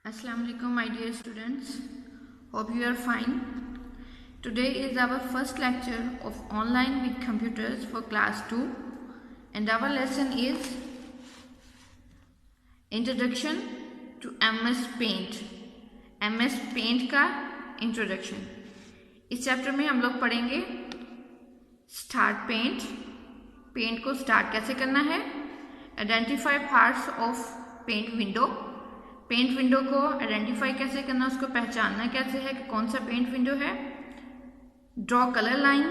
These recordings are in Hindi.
Assalamu alaikum, my dear students. Hope you are fine. Today is our first lecture of online with computers for class 2 and our lesson is Introduction to MS Paint. MS Paint का इंट्रोडक्शन. इस चैप्टर में हम लोग पढ़ेंगे स्टार्ट पेंट, पेंट को स्टार्ट कैसे करना है, identify parts of paint window, paint window को आइडेंटिफाई कैसे करना, उसको पहचानना कैसे है कि कौन सा पेंट विंडो है, draw colour line,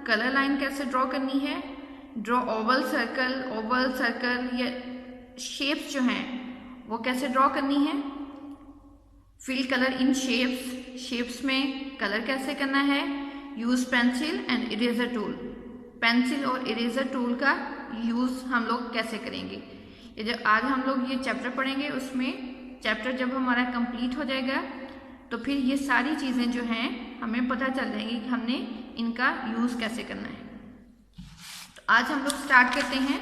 colour line कैसे ड्रॉ करनी है, ड्रॉ ओवल सर्कल या शेप्स जो हैं वो कैसे ड्रॉ करनी है, fill colour in shapes, shapes में कलर कैसे करना है, use pencil and eraser tool, pencil और इरेजर टूल का यूज हम लोग कैसे करेंगे। ये जो आज हम लोग ये चैप्टर पढ़ेंगे उसमें चैप्टर जब हमारा कंप्लीट हो जाएगा तो फिर ये सारी चीज़ें जो हैं हमें पता चल जाएगी कि हमने इनका यूज़ कैसे करना है। तो आज हम लोग स्टार्ट करते हैं।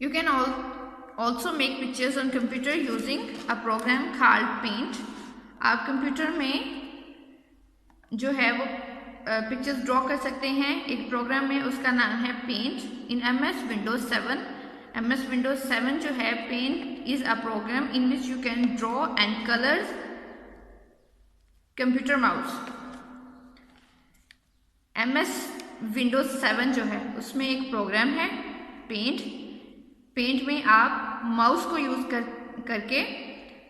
You can also make pictures on computer using a program called paint. आप कंप्यूटर में जो है वो पिक्चर्स ड्रॉ कर सकते हैं एक प्रोग्राम में, उसका नाम है paint in MS Windows 7। MS Windows 7 जो है paint is a program in which you can draw and colours computer mouse. MS Windows 7 जो है उसमें एक प्रोग्राम है पेंट, पेंट में आप माउस को यूज करके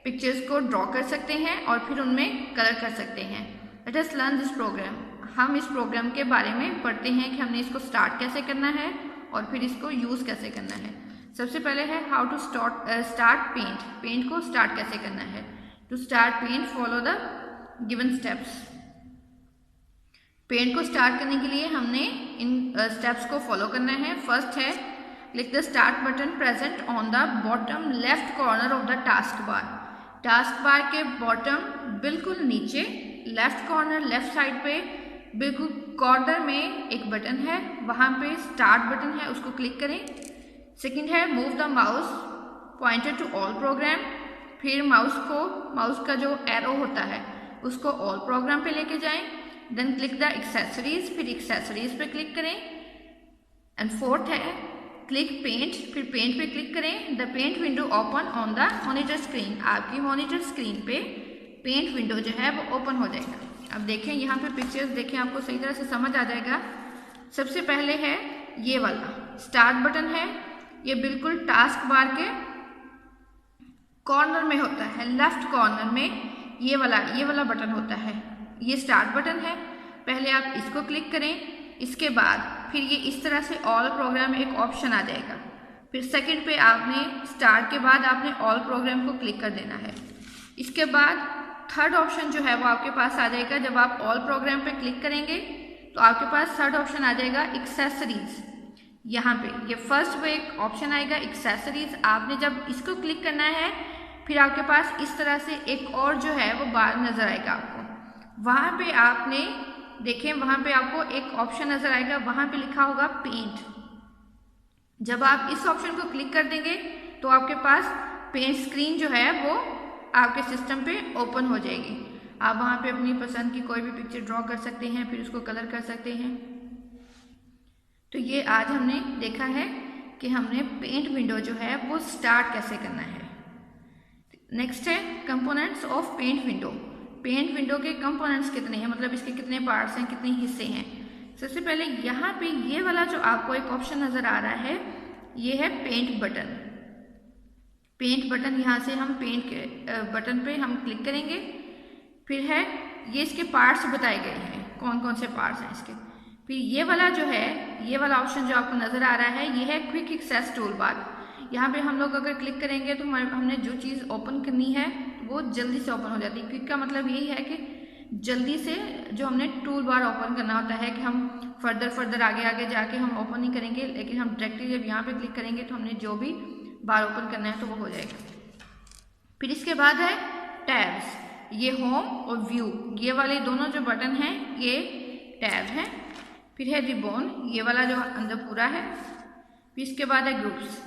पिक्चर्स को ड्रॉ कर सकते हैं और फिर उनमें कलर कर सकते हैं। Let us learn this program. हम इस प्रोग्राम के बारे में पढ़ते हैं कि हमने इसको स्टार्ट कैसे करना है और फिर इसको यूज कैसे करना है। सबसे पहले है how to start paint, paint को स्टार्ट कैसे करना है। To start paint follow the given steps. Paint को स्टार्ट करने के लिए हमने इन स्टेप्स को फॉलो करना है। फर्स्ट है click the start button present on the bottom left corner of the task bar. Task bar के बॉटम बिल्कुल नीचे लेफ्ट कॉर्नर, लेफ्ट साइड पे बिल्कुल कॉर्नर में एक बटन है, वहां पे स्टार्ट बटन है, उसको क्लिक करें। सेकंड है move the mouse pointer to all program. फिर माउस का जो एरो होता है उसको ऑल प्रोग्राम पे लेके जाएं। देन क्लिक द एक्सेसरीज, फिर एक्सेसरीज पे क्लिक करें। एंड फोर्थ है क्लिक पेंट, फिर पेंट पे क्लिक करें। The paint window open on the monitor screen. आपकी मॉनिटर स्क्रीन पे पेंट विंडो जो है वो ओपन हो जाएगा। अब देखें यहाँ पे पिक्चर्स देखें, आपको सही तरह से समझ आ जाएगा। सबसे पहले है ये वाला स्टार्ट बटन है, ये बिल्कुल टास्क बार के कॉर्नर में होता है, लेफ्ट कॉर्नर में ये वाला बटन होता है, ये स्टार्ट बटन है। पहले आप इसको क्लिक करें, इसके बाद फिर ये इस तरह से ऑल प्रोग्राम एक ऑप्शन आ जाएगा। फिर सेकंड पे आपने स्टार्ट के बाद आपने ऑल प्रोग्राम को क्लिक कर देना है। इसके बाद थर्ड ऑप्शन जो है वो आपके पास आ जाएगा। जब आप ऑल प्रोग्राम पे क्लिक करेंगे तो आपके पास थर्ड ऑप्शन आ जाएगा एक्सेसरीज। यहाँ पे ये फर्स्ट वो एक ऑप्शन आएगा एक्सेसरीज। आपने जब इसको क्लिक करना है फिर आपके पास इस तरह से एक और जो है वो बार नजर आएगा आपको। वहां पे आपने देखें, वहां पे आपको एक ऑप्शन नजर आएगा, वहां पे लिखा होगा पेंट। जब आप इस ऑप्शन को क्लिक कर देंगे तो आपके पास पेंट स्क्रीन जो है वो आपके सिस्टम पे ओपन हो जाएगी। आप वहां पे अपनी पसंद की कोई भी पिक्चर ड्रॉ कर सकते हैं, फिर उसको कलर कर सकते हैं। तो ये आज हमने देखा है कि हमने पेंट विंडो जो है वो स्टार्ट कैसे करना है। नेक्स्ट है components of paint window. Paint window के कंपोनेंट्स कितने हैं, मतलब इसके कितने पार्ट्स हैं, कितने हिस्से हैं। सबसे पहले यहाँ पे ये वाला जो आपको एक ऑप्शन नजर आ रहा है ये है पेंट बटन। पेंट बटन, यहाँ से हम पेंट के बटन पे हम क्लिक करेंगे। फिर है ये इसके पार्ट्स बताए गए हैं, कौन कौन से पार्ट्स हैं इसके। फिर ये वाला जो है, ये वाला ऑप्शन जो आपको नजर आ रहा है ये है क्विक एक्सेस टूल बार। यहाँ पे हम लोग अगर क्लिक करेंगे तो हमने जो चीज़ ओपन करनी है वो जल्दी से ओपन हो जाती है। क्विक का मतलब यही है कि जल्दी से जो हमने टूल बार ओपन करना होता है कि हम फर्दर आगे जाके हम ओपन नहीं करेंगे, लेकिन हम डायरेक्टली जब यहाँ पे क्लिक करेंगे तो हमने जो भी बार ओपन करना है तो वो हो जाएगा। फिर इसके बाद है टैब्स, ये होम और व्यू, ये वाले दोनों जो बटन हैं ये टैब हैं। फिर है रिबॉन, ये वाला जो अंदर पूरा है। फिर इसके बाद है ग्रुप्स,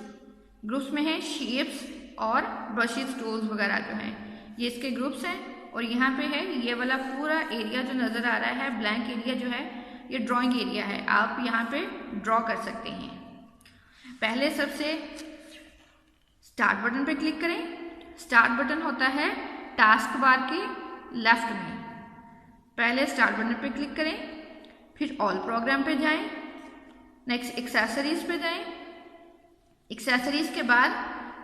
ग्रुप्स में है शेप्स और ब्रशेस टूल्स वगैरह जो हैं, ये इसके ग्रुप्स हैं। और यहाँ पे है ये वाला पूरा एरिया जो नज़र आ रहा है, ब्लैंक एरिया जो है, ये ड्राइंग एरिया है, आप यहाँ पे ड्रॉ कर सकते हैं। पहले सबसे स्टार्ट बटन पे क्लिक करें। स्टार्ट बटन होता है टास्क बार के लेफ्ट में। पहले स्टार्ट बटन पे क्लिक करें, फिर ऑल प्रोग्राम पे जाएं, नेक्स्ट एक्सेसरीज पे जाएं। एक्सेसरीज के बाद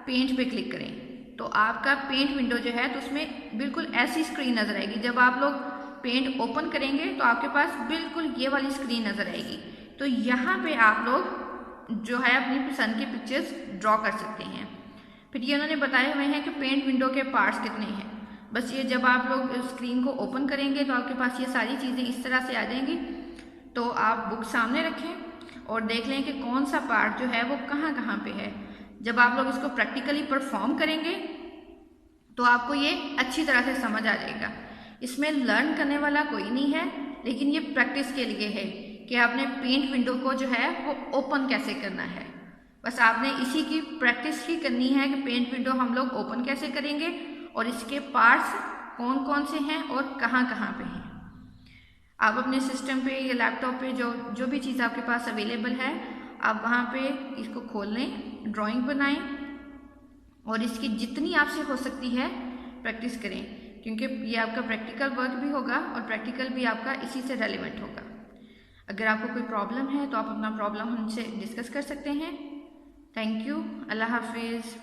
पेंट पे क्लिक करें तो आपका पेंट विंडो जो है तो उसमें बिल्कुल ऐसी स्क्रीन नजर आएगी। जब आप लोग पेंट ओपन करेंगे तो आपके पास बिल्कुल ये वाली स्क्रीन नजर आएगी। तो यहाँ पे आप लोग जो है अपनी पसंद की पिक्चर्स ड्रॉ कर सकते हैं। फिर ये उन्होंने बताए हुए हैं कि पेंट विंडो के पार्ट्स कितने हैं। बस ये जब आप लोग स्क्रीन को ओपन करेंगे तो आपके पास ये सारी चीज़ें इस तरह से आ जाएंगी। तो आप बुक सामने रखें और देख लें कि कौन सा पार्ट जो है वो कहाँ कहाँ पे है। जब आप लोग इसको प्रैक्टिकली परफॉर्म करेंगे तो आपको ये अच्छी तरह से समझ आ जाएगा। इसमें लर्न करने वाला कोई नहीं है, लेकिन ये प्रैक्टिस के लिए है कि आपने पेंट विंडो को जो है वो ओपन कैसे करना है। बस आपने इसी की प्रैक्टिस ही करनी है कि पेंट विंडो हम लोग ओपन कैसे करेंगे और इसके पार्ट्स कौन कौन से हैं और कहाँ कहाँ पे हैं। आप अपने सिस्टम पे या लैपटॉप पे जो भी चीज़ आपके पास अवेलेबल है, आप वहाँ पे इसको खोल लें, ड्राइंग बनाएं और इसकी जितनी आपसे हो सकती है प्रैक्टिस करें, क्योंकि ये आपका प्रैक्टिकल वर्क भी होगा और प्रैक्टिकल भी आपका इसी से रेलिवेंट होगा। अगर आपको कोई प्रॉब्लम है तो आप अपना प्रॉब्लम हमसे डिस्कस कर सकते हैं। Thank you. अल्लाह हाफिज़।